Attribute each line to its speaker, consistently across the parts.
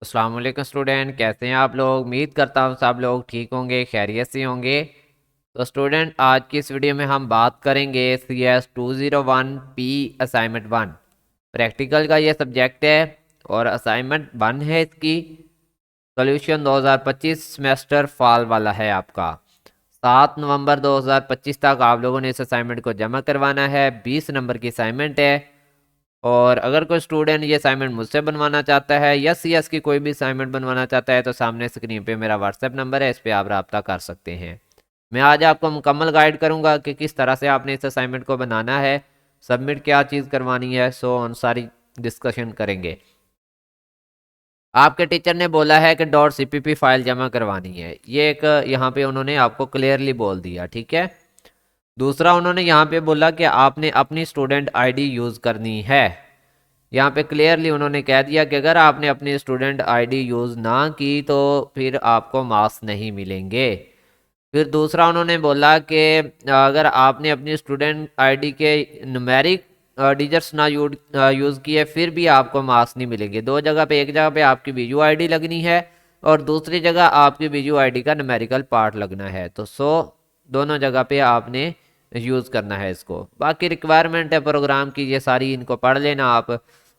Speaker 1: अस्सलाम वालेकुम स्टूडेंट, कैसे हैं आप लोग। उम्मीद करता हूँ सब लोग ठीक होंगे, खैरियत से होंगे। तो स्टूडेंट, आज की इस वीडियो में हम बात करेंगे CS 201 P असाइनमेंट 1 प्रैक्टिकल का ये सब्जेक्ट है और असाइनमेंट 1 है। इसकी सोल्यूशन 2025 सेमेस्टर फॉल वाला है आपका। 7 नवंबर 2025 तक आप लोगों ने इस असाइनमेंट को जमा करवाना है। 20 नंबर की असाइनमेंट है। और अगर कोई स्टूडेंट ये असाइनमेंट मुझसे बनवाना चाहता है या CS की कोई भी असाइनमेंट बनवाना चाहता है तो सामने स्क्रीन पे मेरा व्हाट्सएप नंबर है, इस पे आप रब्ता कर सकते हैं। मैं आज आपको मुकम्मल गाइड करूंगा कि किस तरह से आपने इस असाइनमेंट को बनाना है, सबमिट क्या चीज़ करवानी है, सो ऑन सारी डिस्कशन करेंगे। आपके टीचर ने बोला है कि .cpp फाइल जमा करवानी है, ये एक यहाँ पे उन्होंने आपको क्लियरली बोल दिया, ठीक है। दूसरा उन्होंने यहाँ पे बोला कि आपने अपनी स्टूडेंट आईडी यूज़ करनी है। यहाँ पे क्लियरली उन्होंने कह दिया कि अगर आपने अपनी स्टूडेंट आईडी यूज़ ना की तो फिर आपको मार्क्स नहीं मिलेंगे। फिर दूसरा उन्होंने बोला कि अगर आपने अपनी स्टूडेंट आईडी के न्यूमेरिक डिजिट्स ना यूज़ किए फिर भी आपको मार्क्स नहीं मिलेंगे। दो जगह पे, एक जगह पे आपकी वीजू आईडी लगनी है और दूसरी जगह आपकी वीजू आईडी का न्यूमेरिकल पार्ट लगना है। तो दोनों जगह पे आपने यूज़ करना है इसको। बाकी रिक्वायरमेंट है प्रोग्राम की, ये सारी इनको पढ़ लेना आप।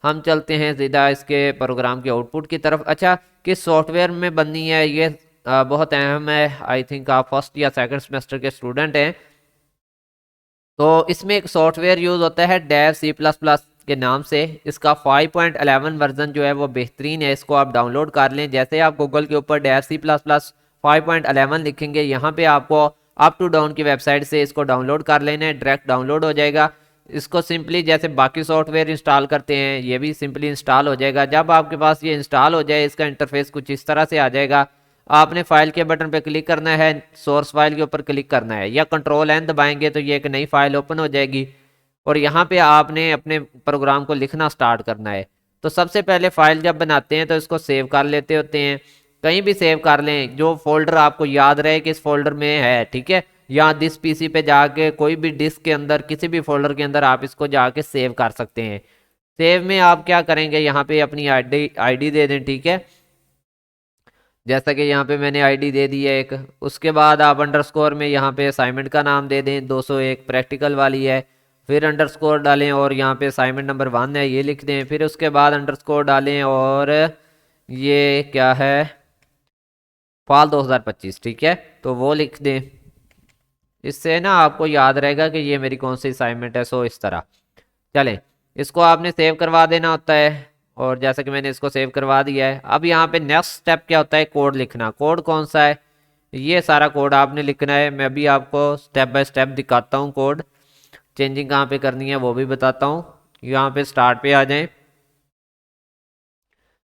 Speaker 1: हम चलते हैं सीधा इसके प्रोग्राम के आउटपुट की तरफ। अच्छा, किस सॉफ्टवेयर में बननी है ये बहुत अहम है। आई थिंक आप फर्स्ट या सेकंड सेमेस्टर के स्टूडेंट हैं तो इसमें एक सॉफ्टवेयर यूज़ होता है डेव C++ के नाम से। इसका 5.11 वर्जन जो है वो बेहतरीन है, इसको आप डाउनलोड कर लें। जैसे आप गूगल के ऊपर डेव C++ 5.11 लिखेंगे, यहाँ पे आपको अप टू डाउन की वेबसाइट से इसको डाउनलोड कर लेना है, डायरेक्ट डाउनलोड हो जाएगा। इसको सिंपली जैसे बाकी सॉफ्टवेयर इंस्टॉल करते हैं ये भी सिंपली इंस्टॉल हो जाएगा। जब आपके पास ये इंस्टॉल हो जाए इसका इंटरफेस कुछ इस तरह से आ जाएगा। आपने फाइल के बटन पे क्लिक करना है, सोर्स फाइल के ऊपर क्लिक करना है या Ctrl N दबाएंगे तो ये एक नई फाइल ओपन हो जाएगी और यहाँ पे आपने अपने प्रोग्राम को लिखना स्टार्ट करना है। तो सबसे पहले फाइल जब बनाते हैं तो इसको सेव कर लेते होते हैं। कहीं भी सेव कर लें, जो फोल्डर आपको याद रहे कि इस फोल्डर में है, ठीक है। या दिस पीसी पे जाके कोई भी डिस्क के अंदर किसी भी फोल्डर के अंदर आप इसको जाके सेव कर सकते हैं। सेव में आप क्या करेंगे, यहाँ पे अपनी आईडी दे दें, ठीक है। जैसा कि यहाँ पे मैंने आईडी दे दी है एक। उसके बाद आप अंडरस्कोर में यहाँ पे असाइनमेंट का नाम दे दें, 201 प्रैक्टिकल वाली है। फिर अंडरस्कोर डालें और यहाँ पे असाइनमेंट नंबर 1 है ये लिख दें। फिर उसके बाद अंडरस्कोर डालें और ये क्या है, फाल 2025, ठीक है, तो वो लिख दें। इससे ना आपको याद रहेगा कि ये मेरी कौन सी असाइनमेंट है। सो इस तरह चलें, इसको आपने सेव करवा देना होता है और जैसा कि मैंने इसको सेव करवा दिया है। अब यहाँ पे नेक्स्ट स्टेप क्या होता है, कोड लिखना। कोड कौन सा है, ये सारा कोड आपने लिखना है। मैं भी आपको स्टेप बाय स्टेप दिखाता हूँ, कोड चेंजिंग कहाँ पे करनी है वो भी बताता हूँ। यहाँ पे स्टार्ट पे आ जाएं।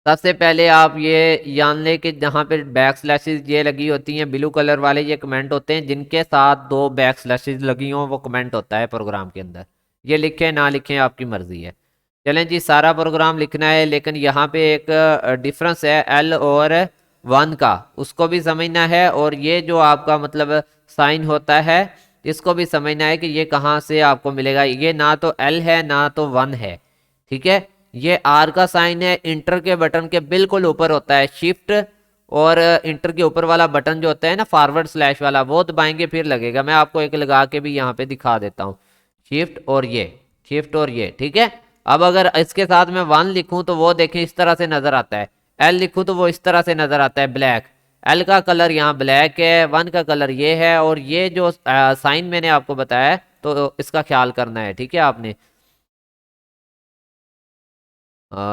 Speaker 1: सबसे पहले आप ये जान लें कि जहाँ पे बैक स्लैशेज ये लगी होती हैं ब्लू कलर वाले, ये कमेंट होते हैं। जिनके साथ दो बैक स्लैशेज लगी हों वो कमेंट होता है प्रोग्राम के अंदर। ये लिखें ना लिखें आपकी मर्जी है। चलें जी, सारा प्रोग्राम लिखना है लेकिन यहाँ पे एक डिफरेंस है L और 1 का, उसको भी समझना है। और ये जो आपका मतलब साइन होता है इसको भी समझना है कि ये कहाँ से आपको मिलेगा। ये ना तो L है ना तो 1 है, ठीक है। ये R का साइन है, इंटर के बटन के बिल्कुल ऊपर होता है। शिफ्ट और इंटर के ऊपर वाला बटन जो होता है ना, फॉरवर्ड स्लैश वाला, वो दबाएंगे फिर लगेगा। मैं आपको एक लगा के भी यहाँ पे दिखा देता हूँ। शिफ्ट और ये, शिफ्ट और ये, ठीक है। अब अगर इसके साथ मैं 1 लिखूं तो वो देखें इस तरह से नजर आता है। L लिखूं तो वो इस तरह से नजर आता है, ब्लैक। L का कलर यहाँ ब्लैक है, 1 का कलर ये है। और ये जो साइन मैंने आपको बताया है तो इसका ख्याल करना है, ठीक है आपने।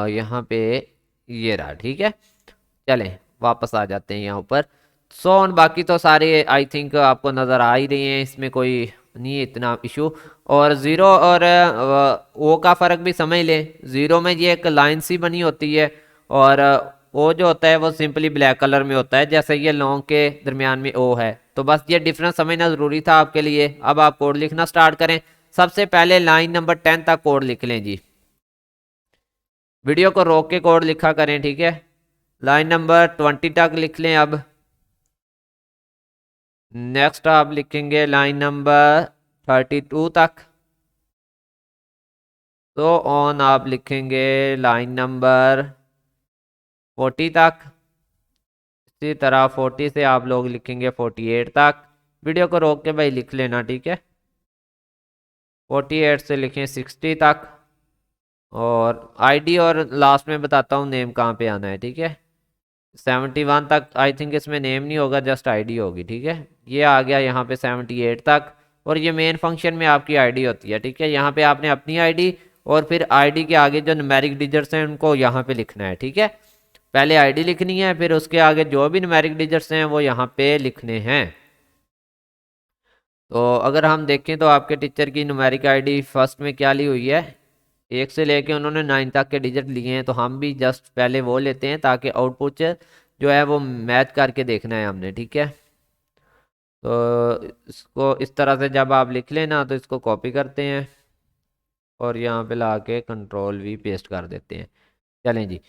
Speaker 1: यहाँ पे ये रहा, ठीक है। चलें वापस आ जाते हैं यहाँ ऊपर। सोन बाकी तो सारे आई थिंक आपको नज़र आ ही रही हैं, इसमें कोई नहीं है इतना इशू। और ज़ीरो और ओ का फ़र्क भी समझ लें। ज़ीरो में ये एक लाइन सी बनी होती है और ओ जो होता है वो सिंपली ब्लैक कलर में होता है, जैसे ये लॉन्ग के दरमियान में ओ है। तो बस ये डिफरेंस समझना ज़रूरी था आपके लिए। अब आप कोड लिखना स्टार्ट करें। सबसे पहले लाइन नंबर 10 तक कोड लिख लें जी। वीडियो को रोक के कोड लिखा करें, ठीक है। लाइन नंबर 20 तक लिख लें। अब नेक्स्ट आप लिखेंगे लाइन नंबर 32 तक। तो ऑन आप लिखेंगे लाइन नंबर 40 तक। इसी तरह 40 से आप लोग लिखेंगे 48 तक। वीडियो को रोक के भाई लिख लेना, ठीक है। 48 से लिखें 60 तक। और आईडी और लास्ट में बताता हूँ नेम कहाँ पे आना है, ठीक है। 71 तक आई थिंक इसमें नेम नहीं होगा, जस्ट आईडी होगी, ठीक है। ये आ गया यहाँ पे 78 तक। और ये मेन फंक्शन में आपकी आईडी होती है, ठीक है। यहाँ पे आपने अपनी आईडी और फिर आईडी के आगे जो न्यूमेरिक डिजिट्स हैं उनको यहाँ पे लिखना है, ठीक है। पहले आईडी लिखनी है, फिर उसके आगे जो भी न्यूमेरिक डिजिट्स हैं वो यहाँ पे लिखने हैं। तो अगर हम देखें तो आपके टीचर की न्यूमेरिक आईडी फर्स्ट में क्या ली हुई है, 1 से लेके उन्होंने 9 तक के डिजिट लिए हैं। तो हम भी जस्ट पहले वो लेते हैं ताकि आउटपुट जो है वो मैच करके देखना है हमने, ठीक है। तो इसको इस तरह से जब आप लिख लेना तो इसको कॉपी करते हैं और यहाँ पे ला के कंट्रोल V पेस्ट कर देते हैं। चलें जी,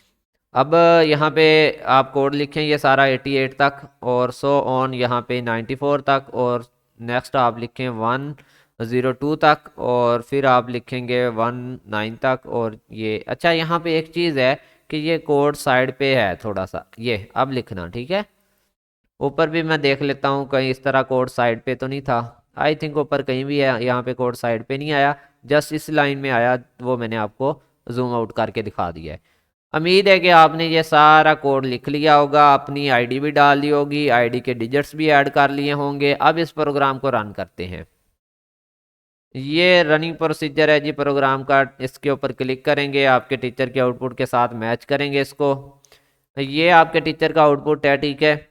Speaker 1: अब यहाँ पे आप कोड लिखें ये सारा 88 तक और सो ऑन यहाँ पे 94 तक। और नेक्स्ट आप लिखें 102 तक और फिर आप लिखेंगे 19 तक। और ये अच्छा यहाँ पे एक चीज़ है कि ये कोड साइड पे है थोड़ा सा, ये अब लिखना, ठीक है। ऊपर भी मैं देख लेता हूँ कहीं इस तरह कोड साइड पे तो नहीं था। आई थिंक ऊपर कहीं भी है, यहाँ पे कोड साइड पे नहीं आया, जस्ट इस लाइन में आया, वो मैंने आपको जूम आउट करके दिखा दिया है। उम्मीद है कि आपने ये सारा कोड लिख लिया होगा, अपनी आईडी भी डाल ली होगी, आईडी के डिजिट्स भी ऐड कर लिए होंगे। अब इस प्रोग्राम को रन करते हैं। ये रनिंग प्रोसीजर है जी प्रोग्राम का। इसके ऊपर क्लिक करेंगे, आपके टीचर के आउटपुट के साथ मैच करेंगे इसको। ये आपके टीचर का आउटपुट है, ठीक है।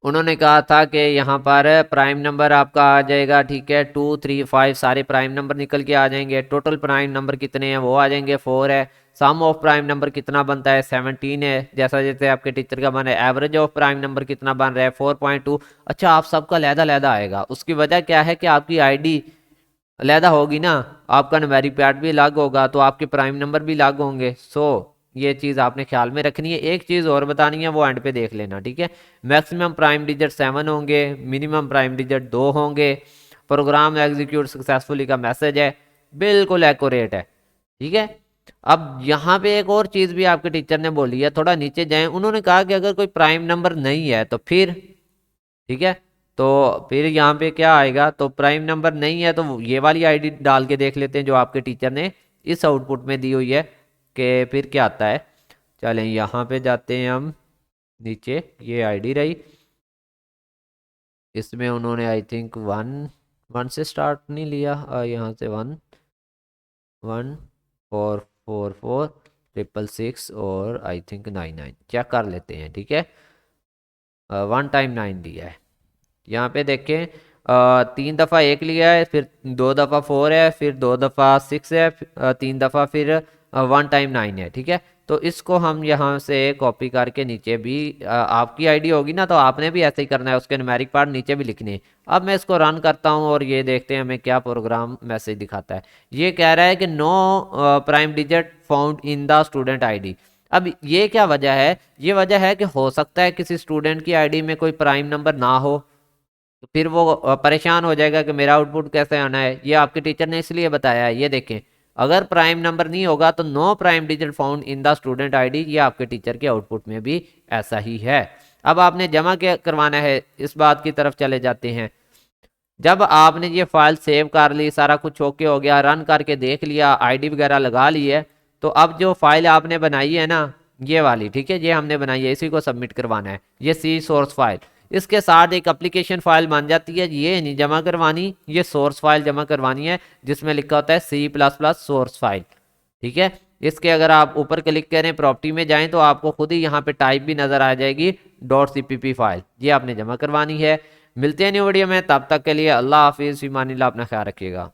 Speaker 1: उन्होंने कहा था कि यहाँ पर प्राइम नंबर आपका आ जाएगा, ठीक है। 2 3 5 सारे प्राइम नंबर निकल के आ जाएंगे। टोटल प्राइम नंबर कितने हैं वो आ जाएंगे, 4 है। सम ऑफ प्राइम नंबर कितना बनता है, 17 है, जैसा जैसे आपके टीचर का बना है। एवरेज ऑफ प्राइम नंबर कितना बन रहा है, 4.2। अच्छा, आप सबका लहदा आएगा। उसकी वजह क्या है कि आपकी आईडी अलहदा होगी ना, आपका न्यूमेरिक पैड भी अलग होगा तो आपके प्राइम नंबर भी अलग होंगे। ये चीज़ आपने ख्याल में रखनी है। एक चीज़ और बतानी है, वो एंड पे देख लेना, ठीक है। मैक्सिमम प्राइम डिजिट 7 होंगे, मिनिमम प्राइम डिजिट 2 होंगे। प्रोग्राम एग्जीक्यूट सक्सेसफुली का मैसेज है, बिल्कुल एक्यूरेट है, ठीक है। अब यहाँ पे एक और चीज़ भी आपके टीचर ने बोली है, थोड़ा नीचे जाएं। उन्होंने कहा कि अगर कोई प्राइम नंबर नहीं है तो फिर, ठीक है, तो फिर यहाँ पे क्या आएगा, तो प्राइम नंबर नहीं है तो ये वाली आईडी डाल के देख लेते हैं जो आपके टीचर ने इस आउटपुट में दी हुई है कि फिर क्या आता है। चलें यहाँ पे जाते हैं हम नीचे, ये आईडी रही, इसमें उन्होंने आई थिंक 1 से स्टार्ट नहीं लिया, यहाँ से 1 1 4 4 4 6 6 और आई थिंक 9 9 चेक कर लेते हैं, ठीक है। 1 टाइम 9 दिया है। यहाँ पे देखें 3 दफ़ा 1 लिया है, फिर 2 दफ़ा 4 है, फिर 2 दफ़ा 6 है, 3 दफ़ा फिर 1 टाइम 9 है, ठीक है। तो इसको हम यहाँ से कॉपी करके नीचे भी आपकी आईडी होगी ना तो आपने भी ऐसे ही करना है, उसके न्यूमेरिक पार्ट नीचे भी लिखने हैं। अब मैं इसको रन करता हूँ और ये देखते हैं हमें क्या प्रोग्राम मैसेज दिखाता है। ये कह रहा है कि no prime digit found in the student ID. अब ये क्या वजह है, ये वजह है कि हो सकता है किसी स्टूडेंट की आईडी में कोई प्राइम नंबर ना हो, तो फिर वो परेशान हो जाएगा कि मेरा आउटपुट कैसे आना है। ये आपके टीचर ने इसलिए बताया है। ये देखें, अगर प्राइम नंबर नहीं होगा तो no prime digit found in the student ID, ये आपके टीचर के आउटपुट में भी ऐसा ही है। अब आपने जमा क्या करवाना है, इस बात की तरफ चले जाते हैं। जब आपने ये फाइल सेव कर ली, सारा कुछ ओके हो गया, रन करके देख लिया, आईडी वगैरह लगा ली है, तो अब जो फाइल आपने बनाई है ना ये वाली, ठीक है, ये हमने बनाई है, इसी को सबमिट करवाना है। ये सी सोर्स फाइल, इसके साथ एक एप्लीकेशन फाइल बन जाती है। ये नहीं जमा करवानी, ये सोर्स फाइल जमा करवानी है जिसमें लिखा होता है C++ सोर्स फाइल, ठीक है। इसके अगर आप ऊपर क्लिक करें, प्रॉपर्टी में जाएं तो आपको खुद ही यहाँ पे टाइप भी नजर आ जाएगी .cpp फाइल, ये आपने जमा करवानी है। मिलते हैं न्यू वीडियो में, तब तक के लिए अल्लाह हाफिज़, फ़ी अमानिल्लाह, अपना ख्याल रखिएगा।